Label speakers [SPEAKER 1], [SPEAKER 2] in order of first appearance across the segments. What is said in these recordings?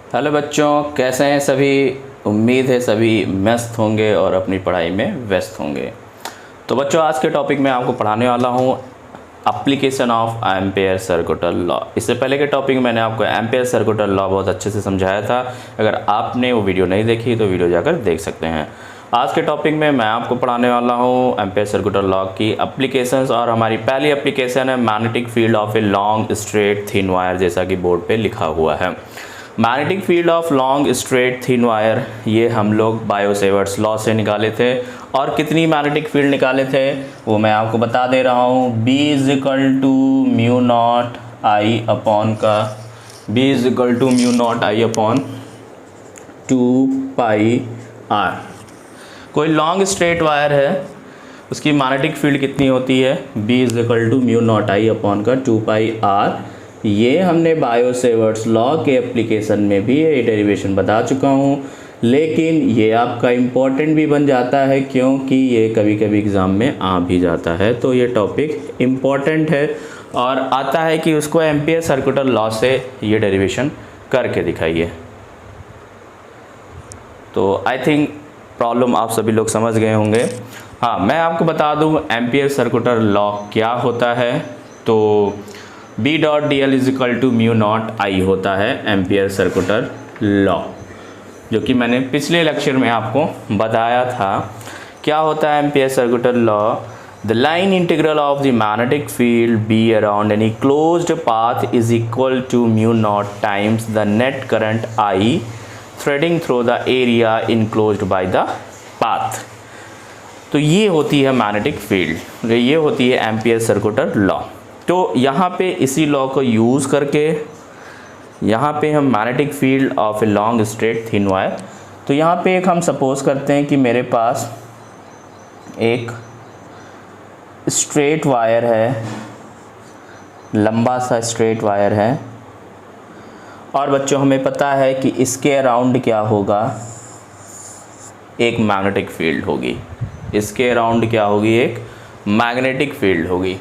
[SPEAKER 1] Hello बच्चों, कैसे हैं सभी। उम्मीद है सभी मस्त होंगे और अपनी पढ़ाई में व्यस्त होंगे। तो बच्चों, आज के टॉपिक में आपको पढ़ाने वाला हूँ application of ampere circular law. इससे पहले के टॉपिक में मैंने आपको एम्पेयर सर्कुलर लॉ बहुत अच्छे से समझाया था। अगर आपने वो वीडियो नहीं देखी तो वीडियो जाकर देख सकते हैं। आज के टॉपिक में मैं आपको पढ़ाने वाला हूँ एम्पेयर सर्कुलर लॉ की एप्लीकेशंस, और हमारी पहली एप्लीकेशन है magnetic field of a long straight thin wire, जैसा कि बोर्ड पे लिखा हुआ है। Magnetic field of long straight thin wire, ये हम लोग बायो-सेवर्ट्स लॉ से निकाले थे। और कितनी मैग्नेटिक फील्ड निकाले थे वो मैं आपको बता दे रहा हूँ। B = mu naught I upon का B = mu naught I upon 2πr। कोई लॉन्ग स्ट्रेट वायर है, उसकी मैग्नेटिक फील्ड कितनी होती है? B = mu naught I upon का 2πr। ये हमने बायो-सेवर्ट्स लॉ के एप्लीकेशन में भी ये डेरिवेशन बता चुका हूँ, लेकिन ये आपका इम्पोर्टेंट भी बन जाता है क्योंकि ये कभी कभी एग्ज़ाम में आ भी जाता है। तो ये टॉपिक इम्पोर्टेंट है और आता है कि उसको एम्पेयर सर्कुलर लॉ से ये डेरिवेशन करके दिखाइए। तो आई थिंक प्रॉब्लम आप सभी लोग समझ गए होंगे। हाँ, मैं आपको बता दूँ एम्पेयर सर्कुलर लॉ क्या होता है। तो B.dl = म्यू नॉट आई होता है एम्पेयर सर्कुलर लॉ, जो कि मैंने पिछले लेक्चर में आपको बताया था। क्या होता है ampere circular law? The line integral of the magnetic field B around any closed path is equal to mu naught times the net current I threading through the area enclosed by the path. तो ये होती है magnetic field, ये होती है ampere circular law. तो यहाँ पे इसी लॉ को यूज़ करके यहाँ पे हम magnetic field of a long straight thin wire, तो यहाँ पे एक हम सपोज करते हैं कि मेरे पास एक स्ट्रेट वायर है, लंबा सा स्ट्रेट वायर है, और बच्चों हमें पता है कि इसके अराउंड क्या होगा? एक मैग्नेटिक फील्ड होगी। इसके अराउंड क्या होगी? एक मैग्नेटिक फील्ड होगी।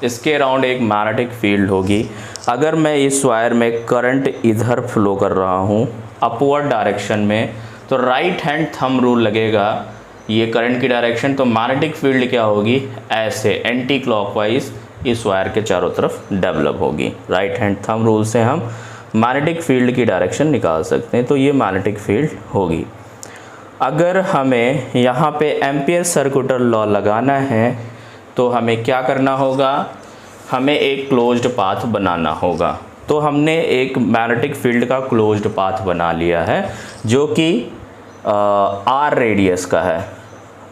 [SPEAKER 1] इसके अराउंड एक मैग्नेटिक फील्ड होगी। अगर मैं इस वायर में करंट इधर फ्लो कर रहा हूँ अपवर्ड डायरेक्शन में, तो राइट हैंड थंब रूल लगेगा ये करंट की डायरेक्शन, तो मैग्नेटिक फील्ड क्या होगी? ऐसे एंटी क्लॉकवाइज इस वायर के चारों तरफ डेवलप होगी। राइट हैंड थंब रूल से हम मैग्नेटिक फील्ड की डायरेक्शन निकाल सकते हैं, तो ये मैग्नेटिक फील्ड होगी। अगर हमें यहाँ पे एम्पेयर सर्कुलर लॉ लगाना है तो हमें क्या करना होगा? हमें एक क्लोज्ड पाथ बनाना होगा। तो हमने एक मैग्नेटिक फील्ड का क्लोज्ड पाथ बना लिया है, जो कि r रेडियस का है।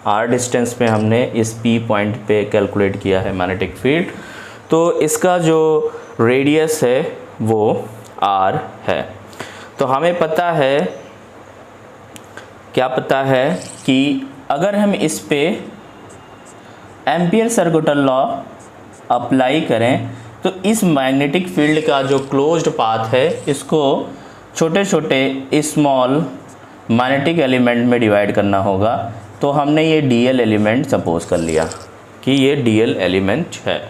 [SPEAKER 1] r डिस्टेंस पे हमने इस P पॉइंट पे कैलकुलेट किया है मैग्नेटिक फील्ड। तो इसका जो रेडियस है वो r है। तो हमें पता है, क्या पता है कि अगर हम इस पे एम्पेयर सर्कुलर लॉ अप्लाई करें तो इस मैग्नेटिक फील्ड का जो क्लोज्ड पाथ है इसको छोटे छोटे स्मॉल मैग्नेटिक एलिमेंट में डिवाइड करना होगा। तो हमने ये DL एलिमेंट सपोज कर लिया कि ये DL एलिमेंट है।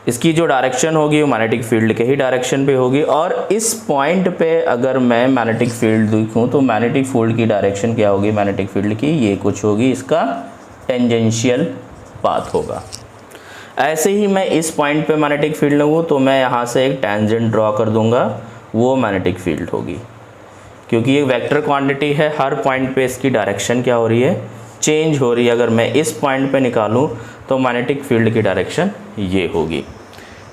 [SPEAKER 1] इसकी जो डायरेक्शन होगी वो मैग्नेटिक फील्ड के ही डायरेक्शन पे होगी, और इस पॉइंट पे अगर मैं मैग्नेटिक फील्ड देखूँ तो मैग्नेटिक फील्ड की डायरेक्शन क्या होगी? मैग्नेटिक फील्ड की ये कुछ होगी, इसका टेंजेंशियल पाथ होगा। ऐसे ही मैं इस पॉइंट पे मैग्नेटिक फील्ड लूँ तो मैं यहाँ से एक टेंजेंट ड्रॉ कर दूंगा, वो मैग्नेटिक फील्ड होगी। क्योंकि ये वेक्टर क्वांटिटी है, हर पॉइंट पे इसकी डायरेक्शन क्या हो रही है? चेंज हो रही है। अगर मैं इस पॉइंट पे निकालूँ तो मैग्नेटिक फील्ड की डायरेक्शन ये होगी।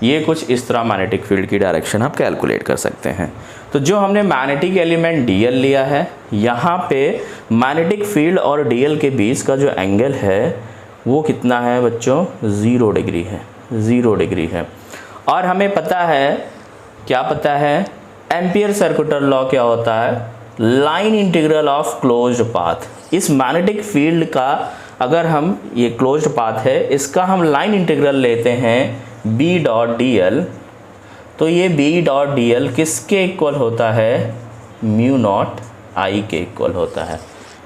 [SPEAKER 1] ये कुछ इस तरह मैग्नेटिक फील्ड की डायरेक्शन आप कैलकुलेट कर सकते हैं। तो जो हमने मैग्नेटिक एलिमेंट DL लिया है, यहाँ पे मैग्नेटिक फील्ड और DL के बीच का जो एंगल है वो कितना है बच्चों? 0 डिग्री है। 0 डिग्री है। और हमें पता है, क्या पता है? एम्पेयर सर्कुलर लॉ क्या होता है? Line integral of closed path. इस मैग्नेटिक फील्ड का अगर हम, ये क्लोज्ड पाथ है, इसका हम लाइन इंटीग्रल लेते हैं B.dl, तो ये B.dl किसके इक्वल होता है? म्यू नॉट I के इक्वल होता है।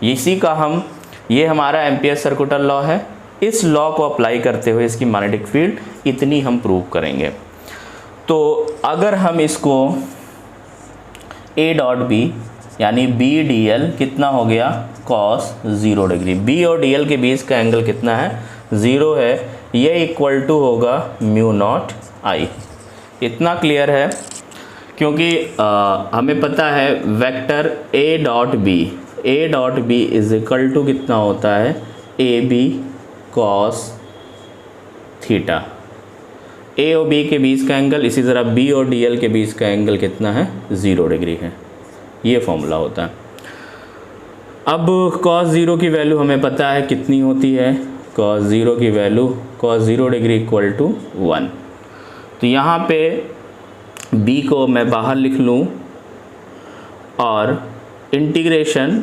[SPEAKER 1] इसी का हम, ये हमारा एम्पेयर सर्कुलर लॉ है। इस लॉ को अप्लाई करते हुए इसकी मैग्नेटिक फील्ड इतनी हम प्रूव करेंगे। तो अगर हम इसको ए डॉट बी यानी बी डी एल कितना हो गया कॉस 0 डिग्री, बी और डी एल के बीच का एंगल कितना है 0 है, ये इक्वल टू होगा म्यू नॉट आई। इतना क्लियर है, क्योंकि हमें पता है vector A dot B is equal to कितना होता है A B cos theta, A और बी के बीच का एंगल, इसी तरह बी और डी एल के बीच का एंगल कितना है 0 डिग्री है, ये फॉर्मूला होता है। अब cos 0 की वैल्यू हमें पता है कितनी होती है, cos 0 की value cos 0 degree equal to 1। तो यहाँ पे b को मैं बाहर लिख लूँ और integration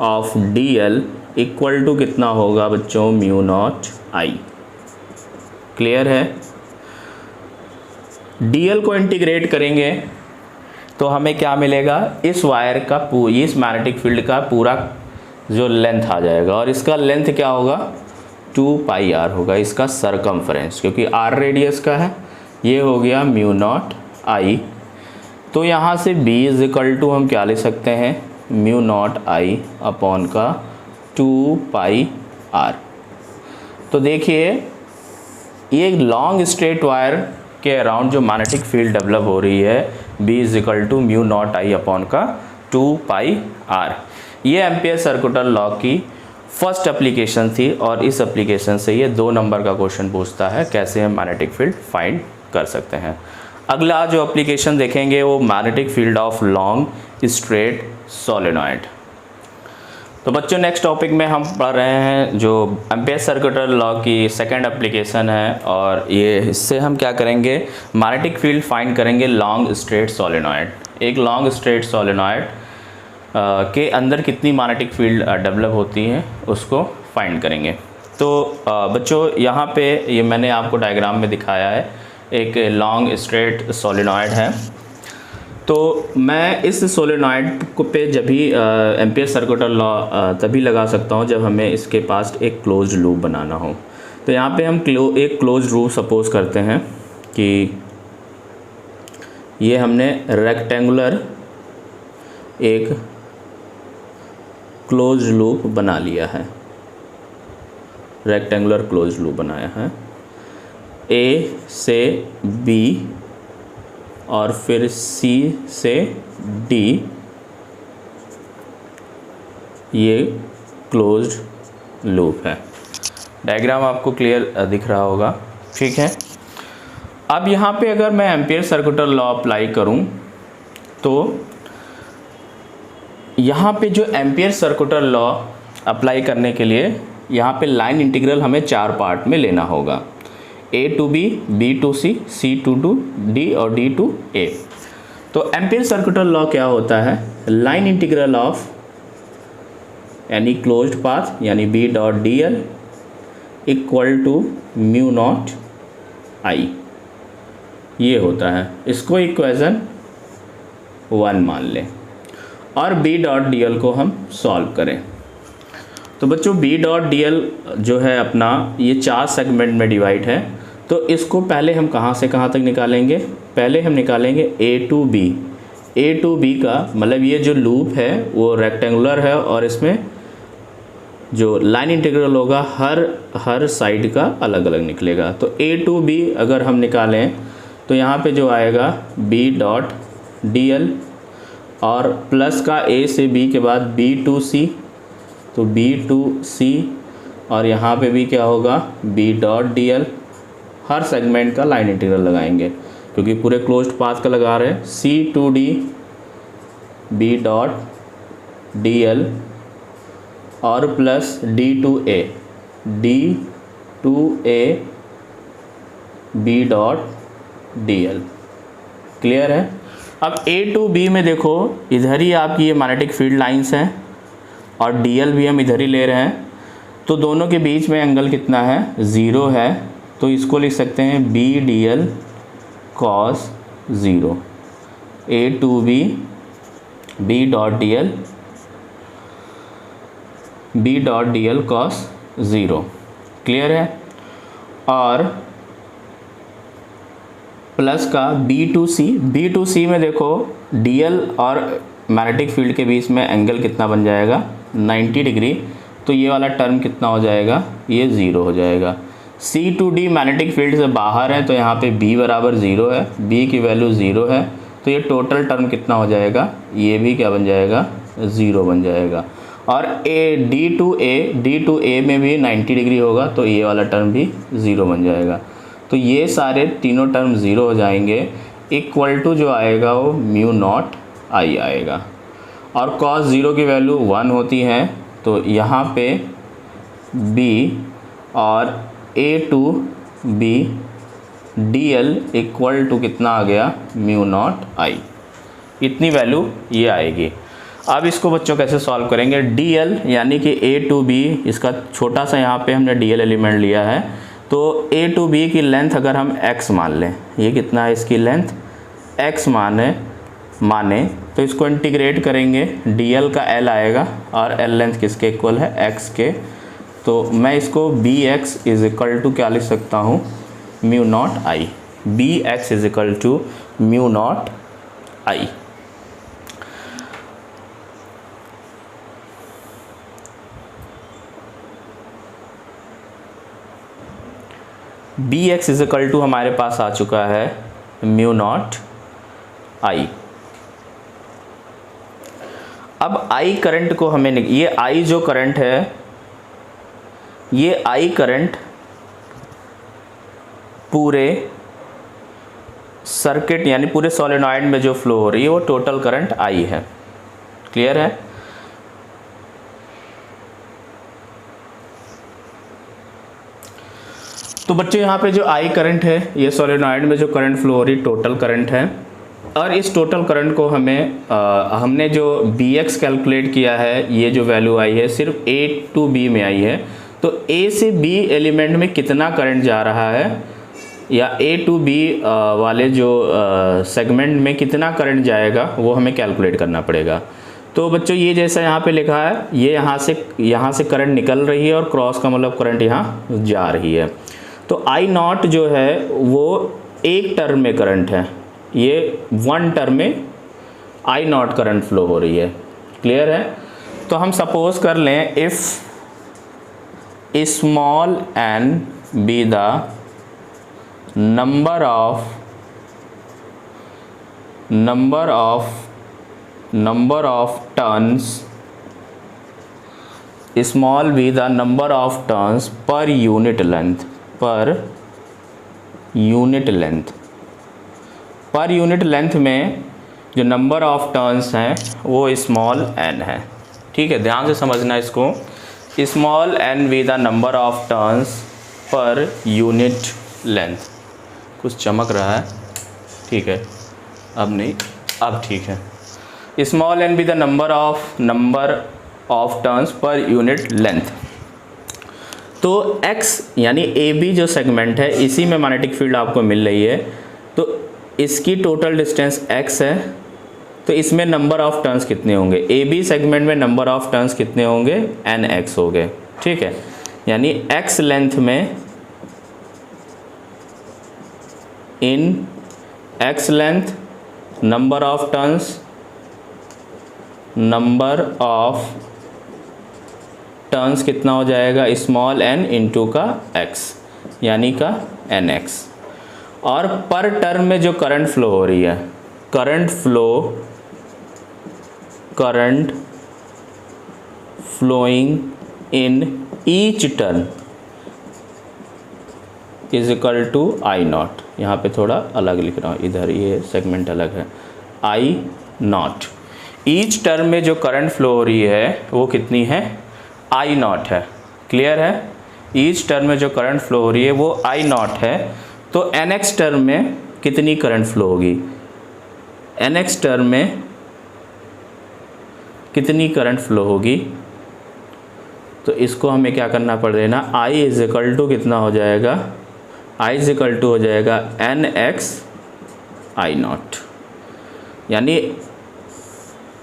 [SPEAKER 1] of dl equal to कितना होगा बच्चों म्यू नॉट आई। क्लियर है? dl को इंटीग्रेट करेंगे तो हमें क्या मिलेगा, इस वायर का इस मैग्नेटिक फील्ड का पूरा जो लेंथ आ जाएगा, और इसका लेंथ क्या होगा 2 पाई आर होगा, इसका सरकमफ्रेंस, क्योंकि आर रेडियस का है, ये हो गया म्यू नॉट आई। तो यहाँ से b इज इक्वल टू हम क्या ले सकते हैं म्यू नॉट आई अपॉन का 2 पाई आर। तो देखिए ये लॉन्ग स्ट्रेट वायर के अराउंड जो मैग्नेटिक फील्ड डेवलप हो रही है b is equal to mu naught I upon का 2 पाई आर। ये एम्पियर सर्कुलर लॉ की फर्स्ट एप्लीकेशन थी, और इस एप्लीकेशन से ये 2 नंबर का क्वेश्चन पूछता है कैसे हम मैग्नेटिक फील्ड फाइंड कर सकते हैं। अगला जो एप्लीकेशन देखेंगे वो magnetic field of long straight solenoid. तो बच्चों नेक्स्ट टॉपिक में हम पढ़ रहे हैं जो एम्पियर सर्कुलर लॉ की सेकंड एप्लीकेशन है, और ये इससे हम क्या करेंगे मैग्नेटिक फील्ड फाइंड करेंगे लॉन्ग स्ट्रेट सोलेनॉइड। एक लॉन्ग स्ट्रेट सोलेनॉइड के अंदर कितनी मैग्नेटिक फील्ड डेवलप होती है उसको फाइंड करेंगे। तो बच्चों यहाँ पे ये मैंने आपको डायग्राम में दिखाया है, एक लॉन्ग स्ट्रेट सोलेनॉइड है। तो मैं इस सोलेनॉइड को पे जब भी एम्पियर सर्कुलर लॉ तभी लगा सकता हूँ जब हमें इसके पास एक क्लोज्ड लूप बनाना हो। तो यहाँ पे हम एक क्लोज्ड लूप सपोज करते हैं कि ये हमने रेक्टेंगुलर एक क्लोज्ड लूप बना लिया है, रेक्टेंगुलर क्लोज्ड लूप बनाया है A से B और फिर C से D, ये क्लोज्ड लूप है। डायग्राम आपको क्लियर दिख रहा होगा, ठीक है। अब यहाँ पे अगर मैं एम्पियर सर्कुलर लॉ अप्लाई करूँ तो यहाँ पे जो एम्पियर सर्कुलर लॉ अप्लाई करने के लिए यहाँ पे लाइन इंटीग्रल हमें 4 पार्ट में लेना होगा, A to B, B to C, C to D और D to A। तो एम्पियर सर्कुलर लॉ क्या होता है, लाइन इंटीग्रल ऑफ यानी क्लोज्ड पाथ यानी B dot D L equal to mu naught I, ये होता है। इसको इक्वेशन 1 मान लें और B डॉट डी एल को हम सॉल्व करें। तो बच्चों B डॉट डी एल जो है अपना ये 4 सेगमेंट में डिवाइड है। तो इसको पहले हम कहाँ से कहाँ तक निकालेंगे, पहले हम निकालेंगे A to B। A to B का मतलब ये जो लूप है वो रेक्टेंगुलर है और इसमें जो लाइन इंटीग्रल होगा हर साइड का अलग अलग निकलेगा। तो A टू B अगर हम निकालें तो यहाँ पे जो आएगा B डॉट डी एल और प्लस का A से B के बाद B टू C, तो B टू C और यहाँ पे भी क्या होगा B डॉट डी एल। हर सेगमेंट का लाइन इंटीग्रल लगाएंगे क्योंकि पूरे क्लोज्ड पाथ का लगा रहे हैं। C to D B dot D L और plus D to A B dot D L. Clear है? अब A टू B में देखो इधर ही आपकी ये मैग्नेटिक फील्ड लाइंस हैं और डी एल भी हम इधर ही ले रहे हैं, तो दोनों के बीच में एंगल कितना है 0 है। तो इसको लिख सकते हैं B D L cos 0, A to B B dot D L cos 0। Clear है? और प्लस का B2C में देखो DL और मैग्नेटिक फील्ड के बीच में एंगल कितना बन जाएगा 90 डिग्री, तो ये वाला टर्म कितना हो जाएगा, ये 0 हो जाएगा। C2D मैग्नेटिक फील्ड से बाहर है तो यहाँ पे B बराबर 0 है, B की वैल्यू 0 है, तो ये टोटल टर्म कितना हो जाएगा, ये भी क्या बन जाएगा, 0 बन जाएगा। और D2A में भी 90 डिग्री होगा तो ये वाला टर्म भी 0 बन जाएगा। तो ये सारे तीनों टर्म 0 हो जाएंगे, इक्वल टू जो आएगा वो म्यू नॉट आई आएगा। और cos 0 की वैल्यू 1 होती है, तो यहाँ पे B और A2B DL इक्वल टू कितना आ गया, म्यू नॉट आई, इतनी वैल्यू ये आएगी। अब इसको बच्चों कैसे सॉल्व करेंगे, DL यानी कि A2B, इसका छोटा सा यहाँ पे हमने DL एलिमेंट लिया है, तो A2B की लेंथ अगर हम x मान लें, ये कितना है इसकी लेंथ x माने तो इसको इंटीग्रेट करेंगे, DL का L आएगा और L लेंथ किसके इक्वल है, x के, तो मैं इसको Bx इज इक्वल टू क्या लिख सकता हूँ, mu naught I, Bx is equal to mu naught I. Bx is equal to हमारे पास आ चुका है म्यू नॉट आई। अब I करंट को हमें, ये I जो करंट है, ये I करंट पूरे सर्किट यानी पूरे सोलेनॉइड में जो फ्लो हो रही है वो टोटल करंट I है। क्लियर है? तो बच्चों यहाँ पे जो I करंट है, ये सोलेनॉइड में जो करंट फ्लो हो रही टोटल करंट है, और इस टोटल करंट को हमें हमने जो Bx कैलकुलेट किया है, ये जो वैल्यू आई है सिर्फ A to B में आई है, तो A से B एलिमेंट में कितना करंट जा रहा है या A to B वाले जो सेगमेंट में कितना करंट जाएगा वो हमें कैलकुलेट करना पड़ेगा। तो बच्चों ये जैसा यहाँ पे लिखा है, ये यहाँ से करंट निकल रही है और क्रॉस का मतलब करंट यहाँ जा रही है। तो I नॉट जो है वो एक टर्म में करंट है, ये वन टर्म में I नॉट करंट फ्लो हो रही है। क्लियर है? तो हम सपोज कर लें if small n be the number of turns, small be the number of turns per unit length में जो नंबर ऑफ टर्न्स हैं वो स्मॉल n है। ठीक है, ध्यान से समझना इसको। Small n be the number of turns per unit length, कुछ चमक रहा है, ठीक है, अब नहीं, अब ठीक है। Small n be the number of turns per unit length. तो x यानी AB जो सेगमेंट है, इसी में मैग्नेटिक फील्ड आपको मिल रही है, तो इसकी टोटल डिस्टेंस x है, तो इसमें नंबर ऑफ टर्न्स कितने होंगे, AB सेगमेंट में नंबर ऑफ टर्न्स कितने होंगे, nx हो गए। ठीक है, यानी x लेंथ में इन x length number of turns कितना हो जाएगा, स्मॉल n इंटू का x यानी का nx। और पर टर्म में जो करंट फ्लो हो रही है, current flowing in each turn is equal to I naught. यहाँ पे थोड़ा अलग लिख रहा हूँ, इधर ये सेगमेंट अलग है, I नॉट। ईच टर्म में जो करंट फ्लो हो रही है वो कितनी है, I नॉट है। क्लियर है? ईच टर्म में जो करंट फ्लो हो रही है वो I नॉट है। तो nx टर्म में कितनी करंट फ्लो होगी, nx टर्म में कितनी करंट फ्लो होगी, तो इसको हमें क्या करना पड़ेगा, I इज इक्वल टू कितना हो जाएगा, I इज इक्वल टू हो जाएगा nx I नॉट। यानी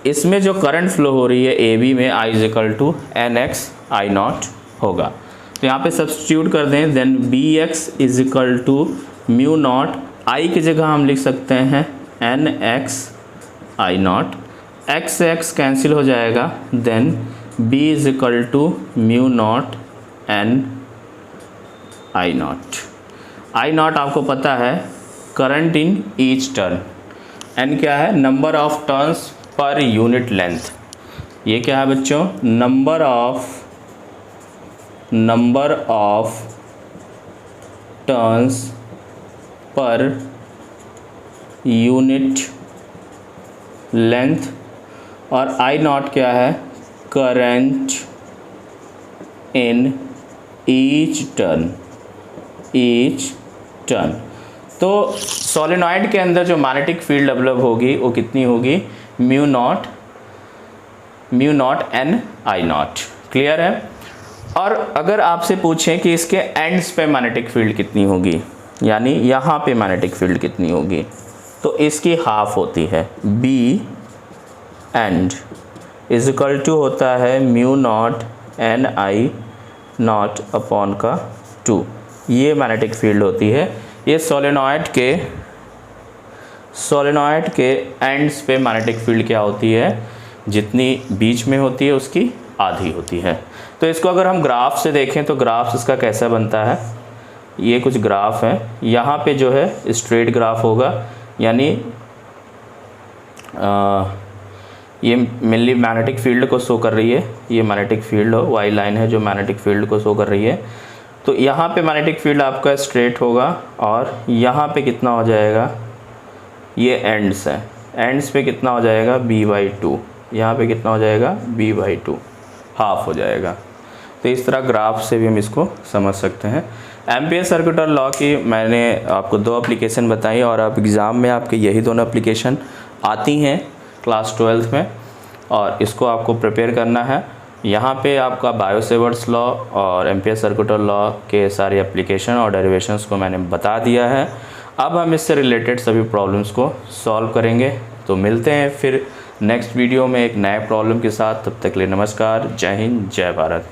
[SPEAKER 1] इसमें जो करंट फ्लो हो रही है AB में I is equal to nx I naught होगा। तो यहाँ पे सब्स्टिट्यूट कर दें, then Bx is equal to mu naught I की जगह हम लिख सकते हैं N X I naught, X से एक्स कैंसिल हो जाएगा, then B is equal to mu naught N I naught. I naught आपको पता है current in each turn, N क्या है, number of turns per unit length. ये क्या है बच्चों, number of turns per unit length, और आई नॉट क्या है, करंट इन ईच टर्न। तो सोलेनॉइड के अंदर जो मैग्नेटिक फील्ड डेवलप होगी वो कितनी होगी, mu naught N I not. Clear है। और अगर आपसे पूछें कि इसके एंड्स पे मैग्नेटिक फील्ड कितनी होगी, यानी यहाँ पे मैग्नेटिक फील्ड कितनी होगी, तो इसकी हाफ होती है, B end is equal to होता है mu naught N I naught upon का 2। ये मैग्नेटिक फील्ड होती है। ये सोलेनॉइड के एंड्स पे मैग्नेटिक फील्ड क्या होती है, जितनी बीच में होती है उसकी आधी होती है। तो इसको अगर हम ग्राफ से देखें तो ग्राफ इसका कैसा बनता है, ये कुछ ग्राफ है, यहाँ पे जो है स्ट्रेट ग्राफ होगा, यानी ये मेनली मैग्नेटिक फील्ड को शो कर रही है, ये मैग्नेटिक फील्ड वाई लाइन है जो मैग्नेटिक फील्ड को शो कर रही है। तो यहाँ पे मैग्नेटिक फील्ड आपका स्ट्रेट होगा, और यहाँ पे कितना हो जाएगा, ये एंड्स है, एंड्स पे कितना हो जाएगा b/2, यहाँ पे कितना हो जाएगा b/2, हाफ हो जाएगा। तो इस तरह ग्राफ से भी हम इसको समझ सकते हैं। एम्पियर सर्कुलर लॉ की मैंने आपको 2 एप्लीकेशन बताई, और अब एग्ज़ाम में आपके यही दोनों एप्लीकेशन आती हैं क्लास 12th में, और इसको आपको प्रिपेयर करना है। यहाँ पे आपका बायो-सेवर्ट्स लॉ और एम्पियर सर्कुलर लॉ के सारे एप्लीकेशन और डेरिवेशंस को मैंने बता दिया है। अब हम इससे रिलेटेड सभी प्रॉब्लम्स को सॉल्व करेंगे। तो मिलते हैं फिर नेक्स्ट वीडियो में एक नए प्रॉब्लम के साथ। तब तक के लिए नमस्कार, जय हिंद, जय भारत।